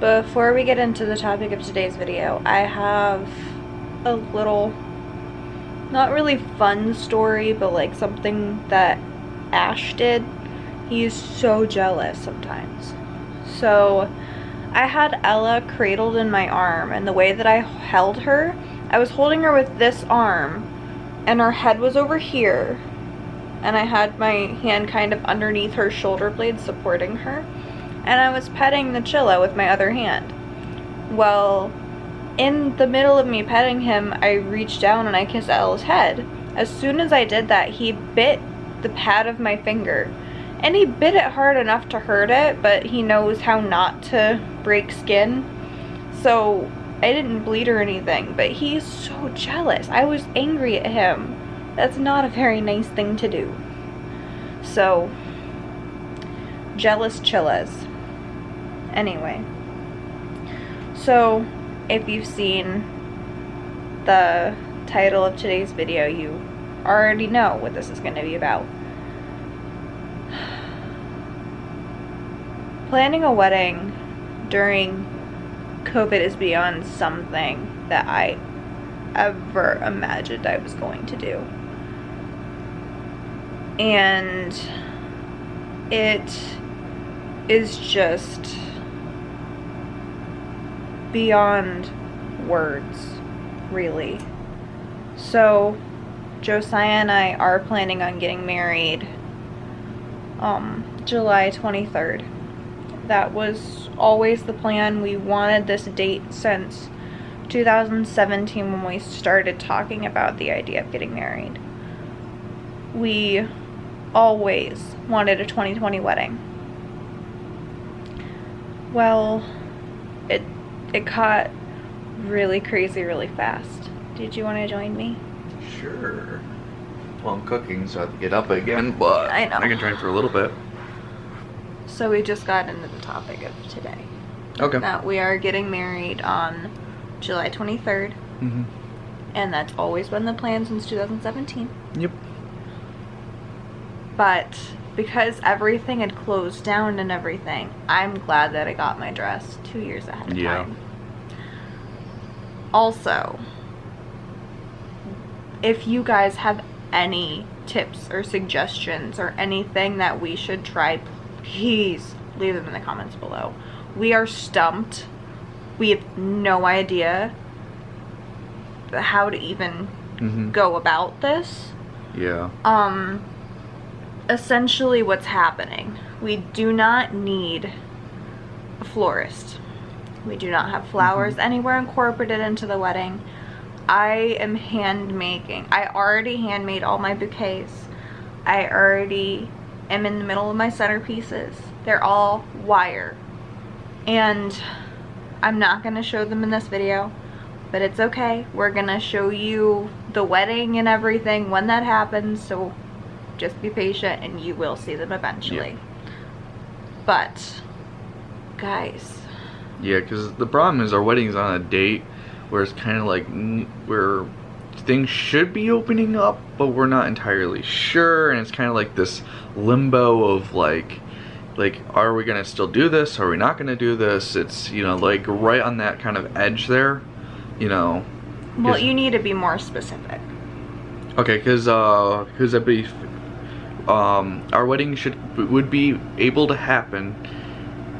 Before we get into the topic of today's video, I have a little, not really fun story, but like something that Ash did. He's so jealous sometimes. So I had Ella cradled in my arm, and the way that I held her, I was holding her with this arm and her head was over here, and I had my hand kind of underneath her shoulder blade supporting her, and I was petting the Chilla with my other hand. Well, in the middle of me petting him, I reached down and I kissed Ella's head. As soon as I did that, he bit the pad of my finger, and he bit it hard enough to hurt it, but he knows how not to break skin, so I didn't bleed or anything. But he's so jealous. I was angry at him. That's not a very nice thing to do. So, jealous Chillas. Anyway, so if you've seen the title of today's video, you already know what this is going to be about. Planning a wedding during COVID is beyond something that I ever imagined I was going to do. And it is just beyond words, really. So Josiah and I are planning on getting married July 23rd. That was always the plan. We wanted this date since 2017 when we started talking about the idea of getting married. We always wanted a 2020 wedding. Well, it got really crazy really fast. Did you want to join me? Sure. Well, I'm cooking, so I have to get up again, but I know. I can join for a little bit. So we just got into the topic of today. Okay. That we are getting married on July 23rd. Mm-hmm. And that's always been the plan since 2017. Yep. But because everything had closed down and everything, I'm glad that I got my dress 2 years ahead of time. Also, if you guys have any tips or suggestions or anything that we should try, please leave them in the comments below. We are stumped. We have no idea how to even go about this. Yeah. Essentially what's happening, we do not need a florist. We do not have flowers anywhere incorporated into the wedding. I am hand making. I already handmade all my bouquets. I already am in the middle of my centerpieces. They're all wire. And I'm not going to show them in this video, but it's okay. We're going to show you the wedding and everything when that happens, so just be patient and you will see them eventually. Yeah. But, guys. Yeah, because the problem is our wedding's on a date where it's kind of like where things should be opening up, but we're not entirely sure, and it's kind of like this limbo of like are we gonna still do this? Are we not gonna do this? It's, you know, like right on that kind of edge there, you know. Well, you need to be more specific. Okay, because I believe our wedding would be able to happen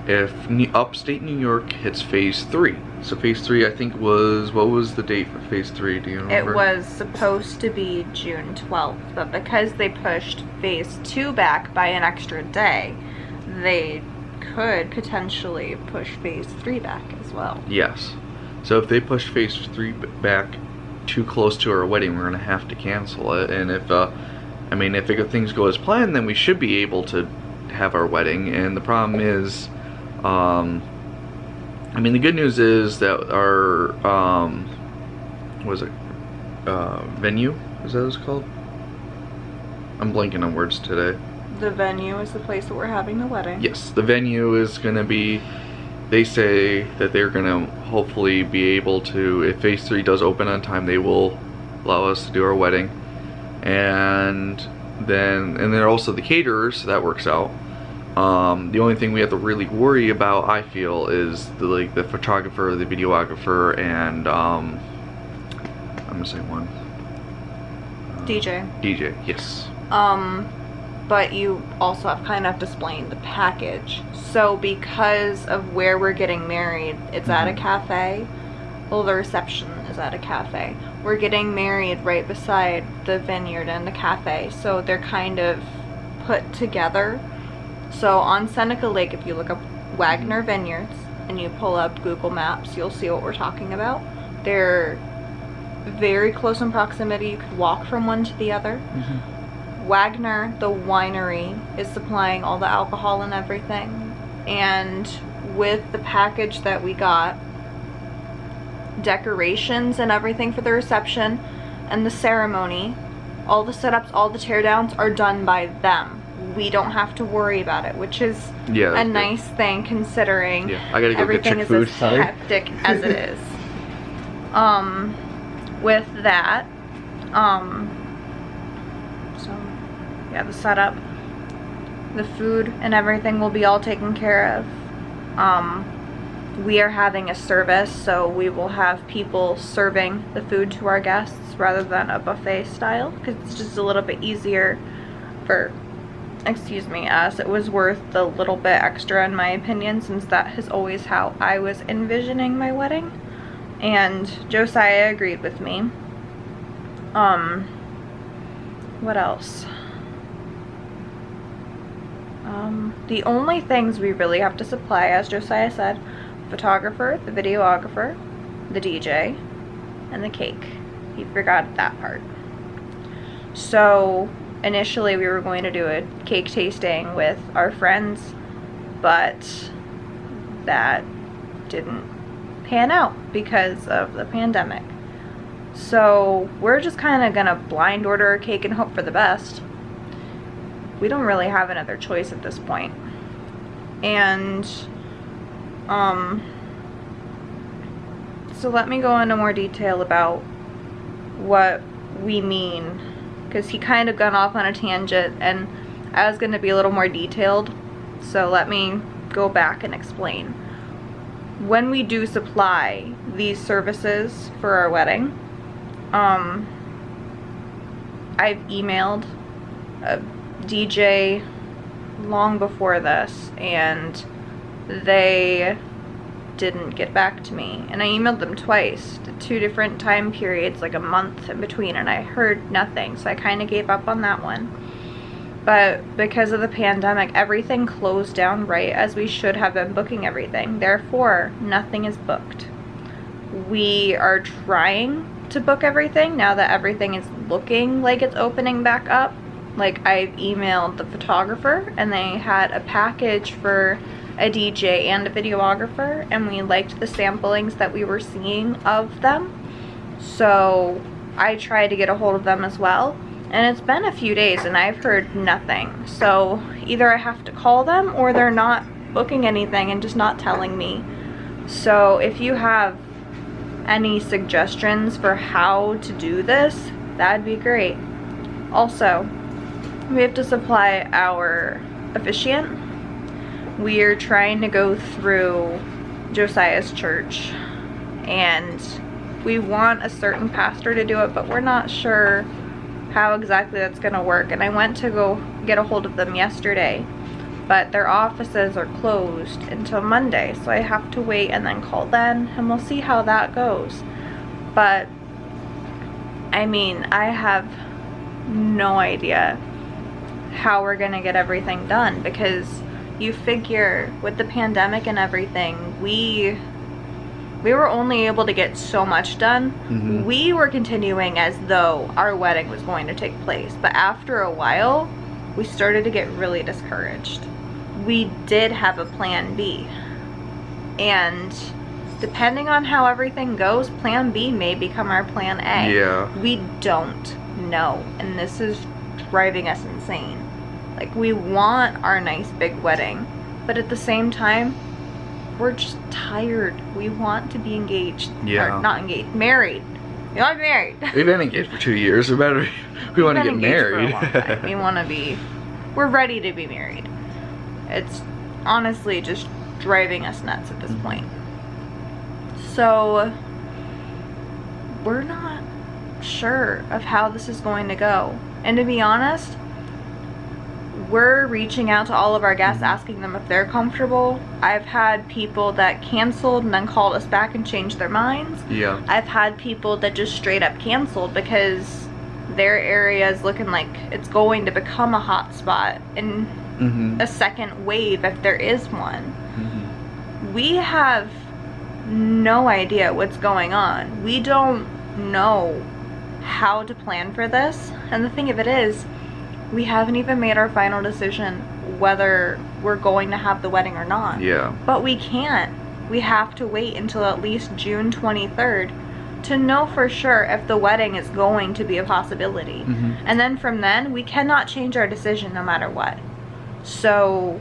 if upstate New York hits phase 3. So phase 3, I think, was, what was the date for phase 3? Do you remember? It was supposed to be June 12th, but because they pushed phase 2 back by an extra day, they could potentially push phase 3 back as well. Yes. So if they push phase 3 back too close to our wedding, we're going to have to cancel it. And if, I mean, if things go as planned, then we should be able to have our wedding. And the problem is, I mean, the good news is that our, venue? Is that what it's called? I'm blanking on words today. The venue is the place that we're having the wedding. Yes, the venue is going to be, they say that they're going to hopefully be able to, if phase 3 does open on time, they will allow us to do our wedding. And then also the caterers, so that works out. The only thing we have to really worry about, I feel, is the photographer, the videographer, and I'm gonna say one. DJ. DJ, yes. But you also have kind of to explain the package. So because of where we're getting married, it's at a cafe. Well, the reception is at a cafe. We're getting married right beside the vineyard and the cafe, so they're kind of put together. So on Seneca Lake, if you look up Wagner Vineyards and you pull up Google Maps, you'll see what we're talking about. They're very close in proximity. You could walk from one to the other. Wagner, the winery, is supplying all the alcohol and everything. And with the package that we got, decorations and everything for the reception and the ceremony, all the setups, all the teardowns are done by them. We don't have to worry about it, which is a nice thing considering I gotta go everything get your is food. as hectic as it is. With that, so yeah, the setup, the food and everything will be all taken care of. We are having a service, so we will have people serving the food to our guests rather than a buffet style, because it's just a little bit easier for, us. It was worth the little bit extra in my opinion, since that is always how I was envisioning my wedding, and Josiah agreed with me. What else? The only things we really have to supply, as Josiah said, photographer, the videographer, the DJ, and the cake. He forgot that part. So initially we were going to do a cake tasting with our friends, but that didn't pan out because of the pandemic. So we're just kind of gonna blind order a cake and hope for the best. We don't really have another choice at this point. And so let me go into more detail about what we mean, because he kind of gone off on a tangent and I was going to be a little more detailed, so let me go back and explain. When we do supply these services for our wedding, I've emailed a DJ long before this and they didn't get back to me, and I emailed them twice to 2 different time periods, like a month in between, and I heard nothing, so I kind of gave up on that one. But because of the pandemic, everything closed down right as we should have been booking everything, therefore nothing is booked. We are trying to book everything now that everything is looking like it's opening back up. Like, I've emailed the photographer and they had a package for a DJ and a videographer, and we liked the samplings that we were seeing of them, so I tried to get a hold of them as well, and it's been a few days and I've heard nothing. So either I have to call them or they're not booking anything and just not telling me. So if you have any suggestions for how to do this, that'd be great. Also, we have to supply our officiant. We are trying to go through Josiah's church, and we want a certain pastor to do it, but we're not sure how exactly that's going to work. And I went to go get a hold of them yesterday, but their offices are closed until Monday, so I have to wait and then call then, and we'll see how that goes. But I mean, I have no idea how we're gonna get everything done, because you figure with the pandemic and everything, we were only able to get so much done. We were continuing as though our wedding was going to take place, but after a while we started to get really discouraged. We did have a plan B, and depending on how everything goes, plan B may become our plan A. Yeah. We don't know, and this is driving us insane. Like, we want our nice big wedding, but at the same time, we're just tired. We want to be engaged. Yeah. Or not engaged, married. We want to be married. We've been engaged for 2 years. We want to get married. We want to be, we're ready to be married. It's honestly just driving us nuts at this point. So we're not sure of how this is going to go. And to be honest, we're reaching out to all of our guests, asking them if they're comfortable. I've had people that canceled and then called us back and changed their minds. Yeah. I've had people that just straight up canceled because their area is looking like it's going to become a hot spot in a second wave if there is one. We have no idea what's going on. We don't know how to plan for this. And the thing of it is, we haven't even made our final decision whether we're going to have the wedding or not. Yeah. But we can't. We have to wait until at least June 23rd to know for sure if the wedding is going to be a possibility. And then from then, we cannot change our decision no matter what. So,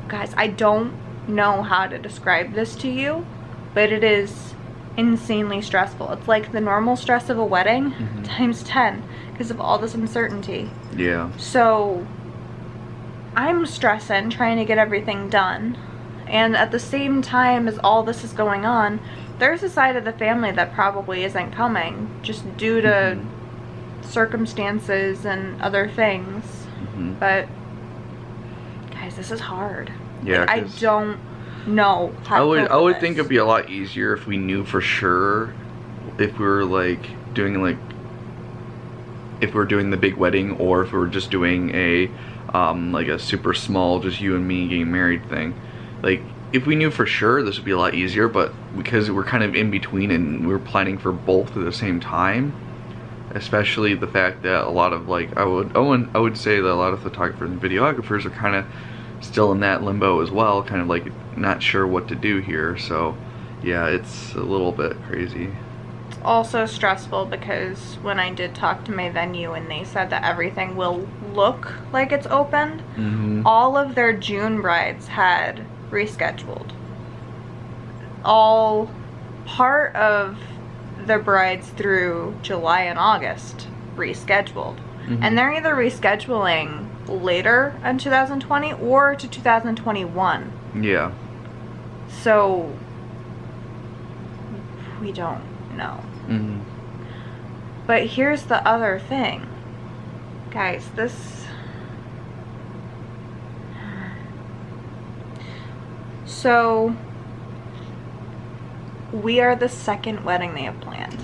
guys, I don't know how to describe this to you, but it is insanely stressful. It's like the normal stress of a wedding times 10 because of all this uncertainty. Yeah. So I'm stressing trying to get everything done, and at the same time as all this is going on, there's a side of the family that probably isn't coming just due to circumstances and other things. But guys, this is hard. Yeah, like, I don't know how I would think it'd be a lot easier if we knew for sure, if we were like doing like, if we're doing the big wedding, or if we were just doing a like a super small, just you and me getting married thing. Like, if we knew for sure, this would be a lot easier, but because we're kind of in between and we're planning for both at the same time, especially the fact that a lot of like, I would say that a lot of photographers and videographers are kind of still in that limbo as well, kind of like not sure what to do here. So yeah, it's a little bit crazy. It's also stressful because when I did talk to my venue and they said that everything will look like it's opened, all of their June brides had rescheduled. All part of the brides through July and August rescheduled. And they're either rescheduling later in 2020 or to 2021. Yeah. So we don't know. But here's the other thing. Guys, so we are the second wedding they have planned.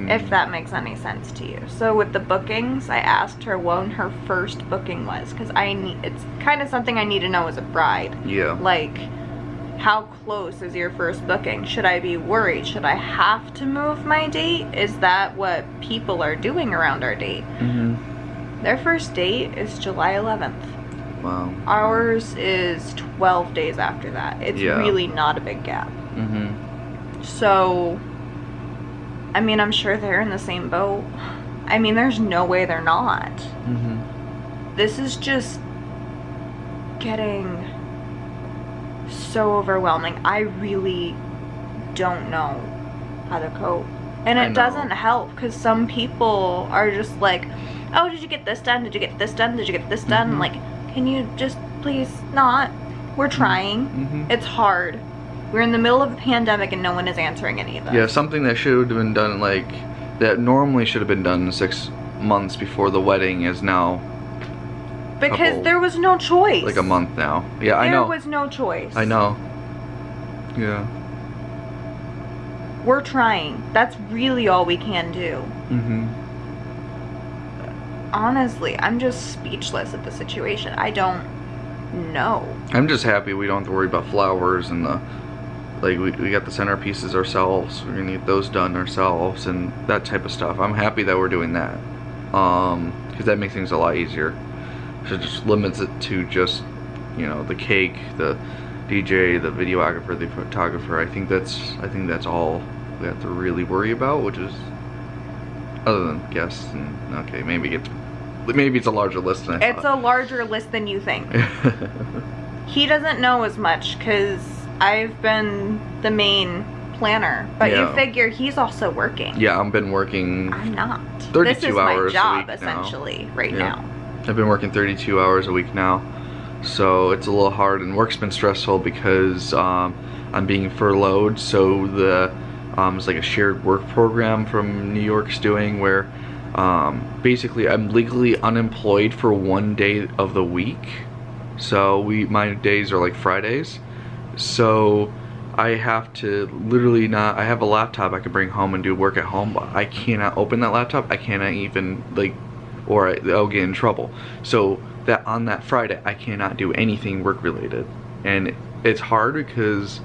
If that makes any sense to you. So with the bookings, I asked her when her first booking was, because it's kind of something I need to know as a bride. Yeah. Like, how close is your first booking? Should I be worried? Should I have to move my date? Is that what people are doing around our date? Their first date is July 11th. Wow. Ours is 12 days after that. It's really not a big gap. So, I mean, I'm sure they're in the same boat. I mean, there's no way they're not. This is just getting so overwhelming. I really don't know how to cope. And it doesn't help because some people are just like, oh, did you get this done? Did you get this done? Did you get this done? Like, can you just please not? We're trying. It's hard. We're in the middle of a pandemic and no one is answering any of this. Yeah, something that should have been done, like, that normally should have been done 6 months before the wedding is now... Because there was no choice. Like a month now. Yeah, I know. There was no choice. I know. Yeah. We're trying. That's really all we can do. Honestly, I'm just speechless at the situation. I don't know. I'm just happy we don't have to worry about flowers and the... Like, we got the centerpieces ourselves. We're gonna get those done ourselves and that type of stuff. I'm happy that we're doing that. Because that makes things a lot easier. So it just limits it to just, you know, the cake, the DJ, the videographer, the photographer. I think that's all we have to really worry about, which is, other than guests and, okay, maybe it's a larger list than I thought. It's a larger list than you think. He doesn't know as much because I've been the main planner, but you figure he's also working. Yeah, I've been working. I'm not. 32 hours This is my job a week essentially right now. I've been working 32 hours a week now. So it's a little hard, and work's been stressful because I'm being furloughed. So it's like a shared work program from New York's doing where basically I'm legally unemployed for 1 day of the week. So my days are like Fridays. So I have to literally not, I have a laptop I can bring home and do work at home, but I cannot open that laptop. I cannot even or I'll get in trouble. So that on that Friday, I cannot do anything work related. And it's hard because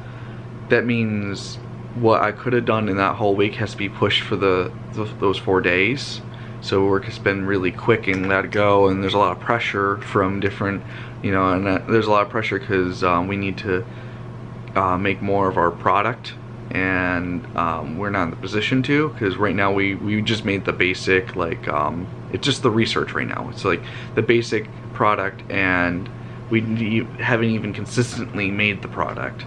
that means what I could have done in that whole week has to be pushed for those 4 days. So work has been really quick and let it go, and there's a lot of pressure from different, and there's a lot of pressure because we need to make more of our product, and we're not in the position to, because right now we just made the basic, it's just the research right now. It's like the basic product, and we haven't even consistently made the product,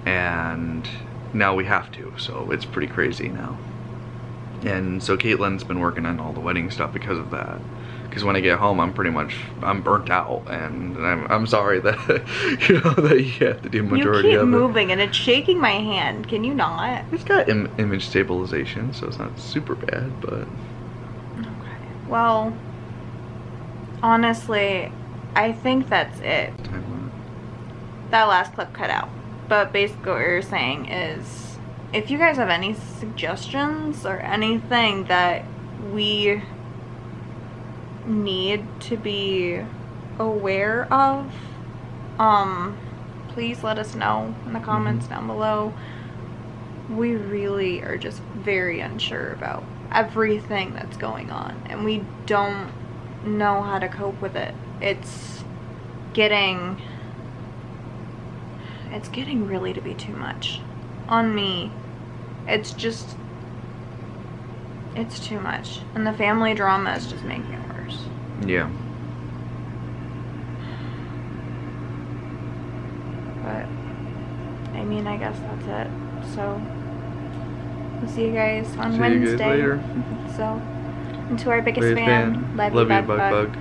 and now we have to, so it's pretty crazy now. And so Caitlin's been working on all the wedding stuff because of that. Because when I get home, I'm burnt out, and I'm sorry that that you have to do majority of it. You keep moving, and it's shaking my hand. Can you not? It's got image stabilization, so it's not super bad, but. Okay. Well, honestly, I think that's it. That last clip cut out, but basically what you're saying is, if you guys have any suggestions or anything that we need to be aware of, please let us know in the comments down below. We really are just very unsure about everything that's going on, and we don't know how to cope with it. It's getting really to be too much on me. It's too much, and the family drama is just making it worse. Yeah. But I mean, I guess that's it. So we'll see you guys on Wednesday. See you guys later. So, and to our biggest fan, love you, Bug Bug.